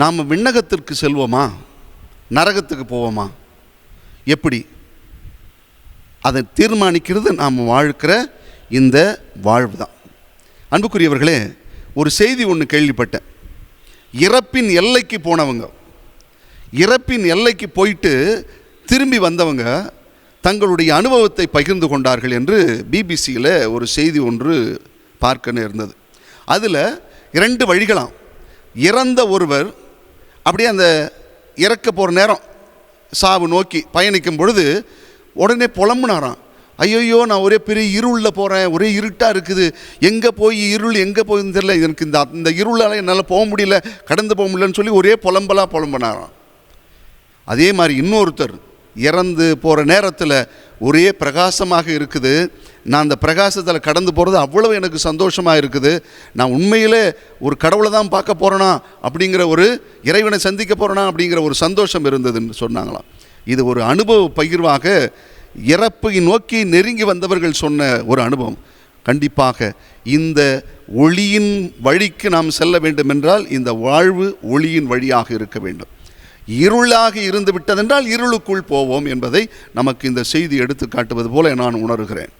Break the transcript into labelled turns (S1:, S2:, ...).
S1: நாம் விண்ணகத்திற்கு செல்வோமா, நரகத்துக்கு போவோமா? எப்படி? அதை தீர்மானிக்கிறது நாம் வாழ்க்கிற இந்த வாழ்வு தான். அன்புக்குரியவர்களே, ஒரு செய்தி ஒன்று கேள்விப்பட்டேன். இறப்பின் எல்லைக்கு போனவங்க, இறப்பின் எல்லைக்கு போயிட்டு திரும்பி வந்தவங்க தங்களுடைய அனுபவத்தை பகிர்ந்து கொண்டார்கள் என்று பிபிசியில் ஒரு செய்தி ஒன்று பார்க்க இருந்தது. அதில் 2 வழிகளாம். இறந்த ஒருவர் அப்படியே அந்த இறக்க போகிற நேரம் சாவு நோக்கி பயணிக்கும் பொழுது உடனே புலம்புனாராம். ஐயோ, நான் ஒரே பெரிய இருளில் போகிறேன், ஒரே இருட்டாக இருக்குது, எங்கே போய் இருள் எங்கே போயின்னு தெரியல, எனக்கு இந்த இருளால் என்னால் போக முடியல, கடந்து போக முடியலன்னு சொல்லி ஒரே புலம்பினாராம். அதே மாதிரி இன்னொருத்தர் இறந்து போகிற நேரத்தில் ஒரே பிரகாசமாக இருக்குது, நான் அந்த பிரகாசத்தில் கடந்து போகிறது அவ்வளவு எனக்கு சந்தோஷமாக இருக்குது, நான் உண்மையிலே ஒரு கடவுளை தான் பார்க்க போகிறேனா, அப்படிங்கிற ஒரு இறைவனை சந்திக்க போகிறேனா அப்படிங்கிற ஒரு சந்தோஷம் இருந்ததுன்னு சொன்னாங்களாம். இது ஒரு அனுபவ பகிர்வாக இறப்பை நோக்கி நெருங்கி வந்தவர்கள் சொன்ன ஒரு அனுபவம். கண்டிப்பாக இந்த ஒளியின் வழிக்கு நாம் செல்ல வேண்டும் என்றால் இந்த வாழ்வு ஒளியின் வழியாக இருக்க வேண்டும். இருளாக இருந்து விட்டதென்றால் இருளுக்குள் போவோம் என்பதை நமக்கு இந்த செய்தி எடுத்து காட்டுவது போல நான் உணர்கிறேன்.